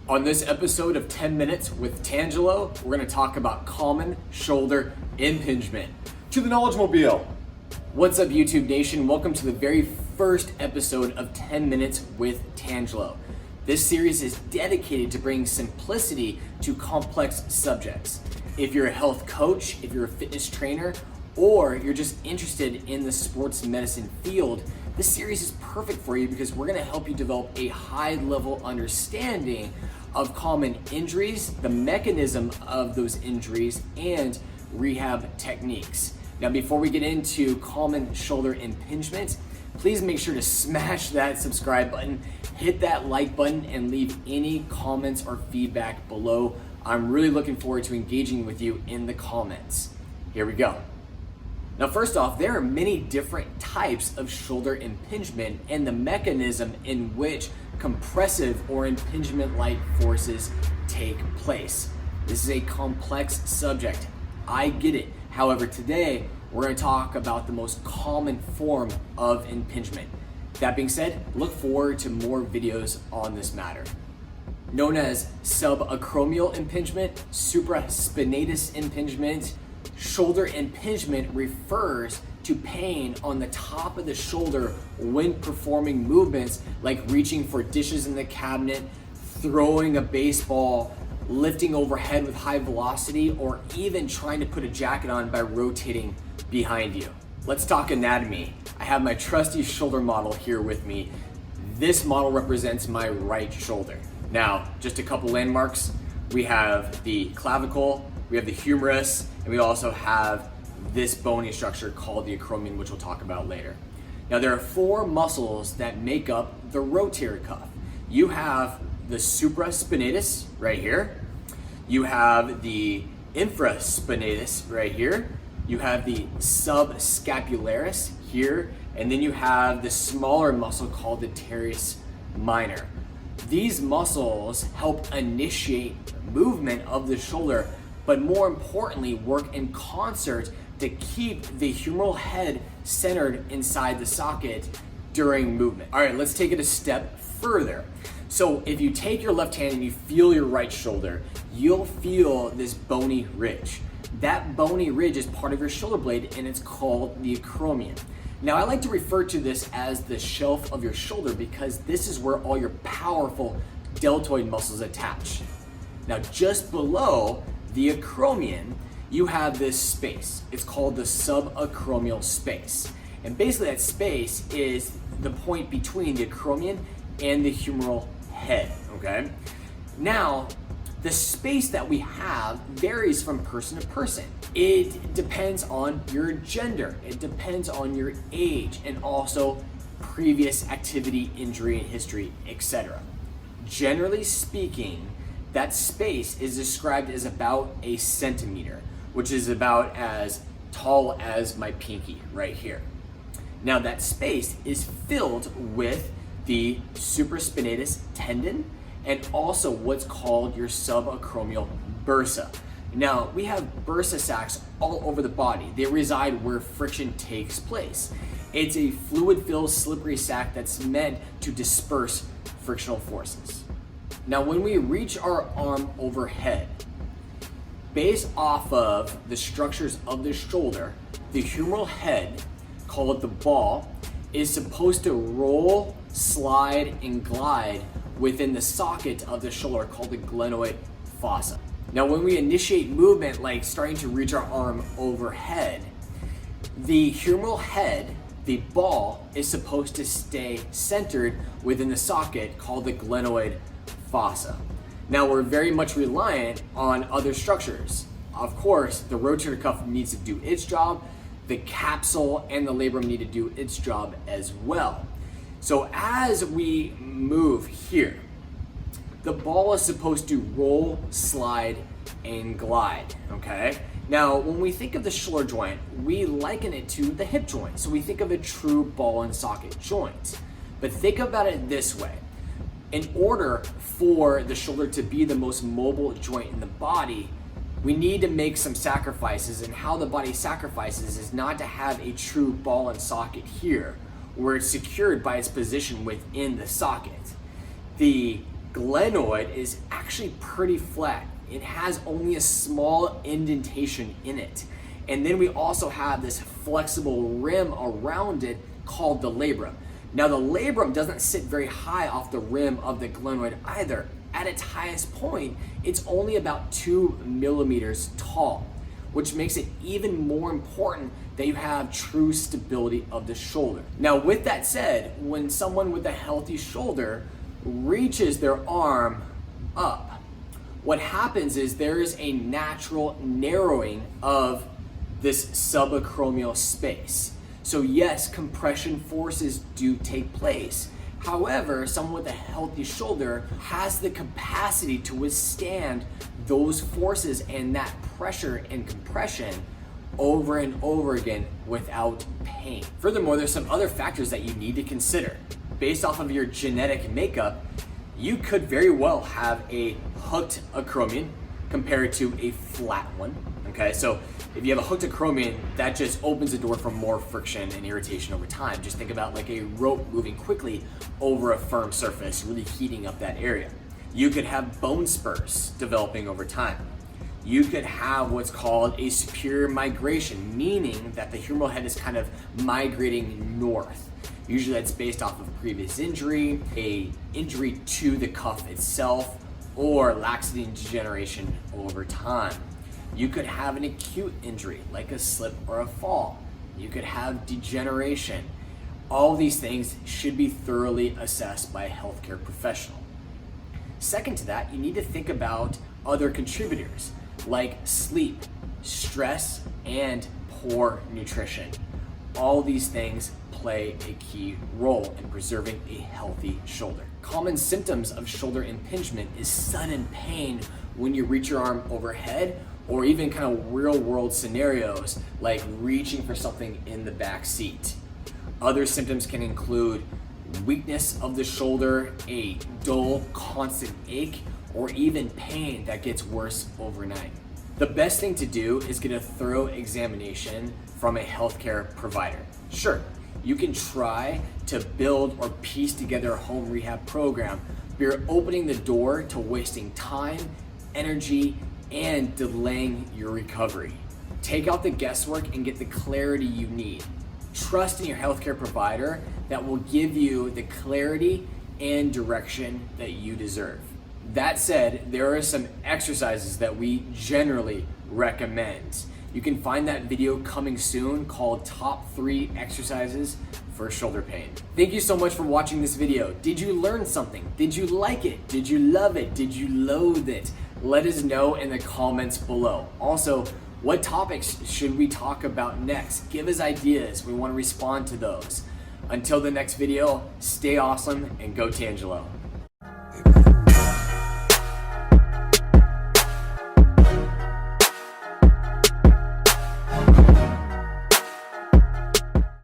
On this episode of 10 Minutes with Tangelo, we're going to talk about common shoulder impingement. To the Knowledge Mobile. What's up, YouTube Nation? Welcome to the very first episode of 10 Minutes with Tangelo. This series is dedicated to bringing simplicity to complex subjects. If you're a health coach, if you're a fitness trainer, or you're just interested in the sports medicine field, this series is perfect for you because we're going to help you develop a high-level understanding of common injuries, the mechanism of those injuries, and rehab techniques. Now, before we get into common shoulder impingement, please make sure to smash that subscribe button, hit that like button, and leave any comments or feedback below. I'm really looking forward to engaging with you in the comments. Here we go. Now, first off, there are many different types of shoulder impingement and the mechanism in which compressive or impingement-like forces take place. This is a complex subject. I get it. However, today we're going to talk about the most common form of impingement. That being said, look forward to more videos on this matter. Known as subacromial impingement, supraspinatus impingement, shoulder impingement refers to pain on the top of the shoulder when performing movements like reaching for dishes in the cabinet, throwing a baseball, lifting overhead with high velocity, or even trying to put a jacket on by rotating behind you. Let's talk anatomy. I have my trusty shoulder model here with me. This model represents my right shoulder. Now, just a couple landmarks. We have the clavicle, we have the humerus, and we also have this bony structure called the acromion, which we'll talk about later. Now, there are four muscles that make up the rotator cuff. You have the supraspinatus right here. You have the infraspinatus right here. You have the subscapularis here. And then you have the smaller muscle called the teres minor. These muscles help initiate movement of the shoulder, but more importantly, work in concert to keep the humeral head centered inside the socket during movement. All right, let's take it a step further. So if you take your left hand and you feel your right shoulder, you'll feel this bony ridge. That bony ridge is part of your shoulder blade and it's called the acromion. Now, I like to refer to this as the shelf of your shoulder because this is where all your powerful deltoid muscles attach. Now, just below the acromion, you have this space. It's called the subacromial space. And basically that space is the point between the acromion and the humeral head, okay? Now, the space that we have varies from person to person. It depends on your gender, it depends on your age, and also previous activity, injury, and history, etc. Generally speaking, that space is described as about a centimeter, which is about as tall as my pinky right here. Now, that space is filled with the supraspinatus tendon and also what's called your subacromial bursa. Now, we have bursa sacs all over the body. They reside where friction takes place. It's a fluid-filled slippery sac that's meant to disperse frictional forces. Now, when we reach our arm overhead, based off of the structures of the shoulder, the humeral head, called the ball, is supposed to roll, slide, and glide within the socket of the shoulder called the glenoid fossa. Now, when we initiate movement, like starting to reach our arm overhead, the humeral head, the ball, is supposed to stay centered within the socket called the glenoid fossa. Now, we're very much reliant on other structures. Of course, the rotator cuff needs to do its job, the capsule and the labrum need to do its job as well. So as we move here, the ball is supposed to roll, slide, and glide, okay? Now, when we think of the shoulder joint, we liken it to the hip joint. So we think of a true ball and socket joint. But think about it this way. In order for the shoulder to be the most mobile joint in the body, we need to make some sacrifices, and how the body sacrifices is not to have a true ball and socket here, where it's secured by its position within the socket. The glenoid is actually pretty flat. It has only a small indentation in it. And then we also have this flexible rim around it called the labrum. Now the labrum doesn't sit very high off the rim of the glenoid either. At its highest point, it's only about 2 millimeters tall, which makes it even more important that you have true stability of the shoulder. Now with that said, when someone with a healthy shoulder reaches their arm up, what happens is there is a natural narrowing of this subacromial space. So yes, compression forces do take place. However, someone with a healthy shoulder has the capacity to withstand those forces and that pressure and compression over and over again without pain. Furthermore, there's some other factors that you need to consider. Based off of your genetic makeup, you could very well have a hooked acromion compared to a flat one. Okay, so if you have a hooked acromion, that just opens the door for more friction and irritation over time. Just think about like a rope moving quickly over a firm surface, really heating up that area. You could have bone spurs developing over time. You could have what's called a superior migration, meaning that the humeral head is kind of migrating north. Usually that's based off of previous injury, a injury to the cuff itself, or laxity and degeneration over time. You could have an acute injury like a slip or a fall. You could have degeneration. All these things should be thoroughly assessed by a healthcare professional. Second to that, you need to think about other contributors like sleep, stress, and poor nutrition. All these things play a key role in preserving a healthy shoulder. Common symptoms of shoulder impingement is sudden pain when you reach your arm overhead, or even kind of real world scenarios like reaching for something in the back seat. Other symptoms can include weakness of the shoulder, a dull, constant ache, or even pain that gets worse overnight. The best thing to do is get a thorough examination from a healthcare provider. Sure, you can try to build or piece together a home rehab program, but you're opening the door to wasting time, energy, and delaying your recovery. Take out the guesswork and get the clarity you need. Trust in your healthcare provider that will give you the clarity and direction that you deserve. That said, there are some exercises that we generally recommend. You can find that video coming soon called Top 3 Exercises for Shoulder Pain. Thank you so much for watching this video. Did you learn something? Did you like it? Did you love it? Did you loathe it? Let us know in the comments below. Also, what topics should we talk about next? Give us ideas. We want to respond to those. Until the next video, stay awesome and go Tangelo.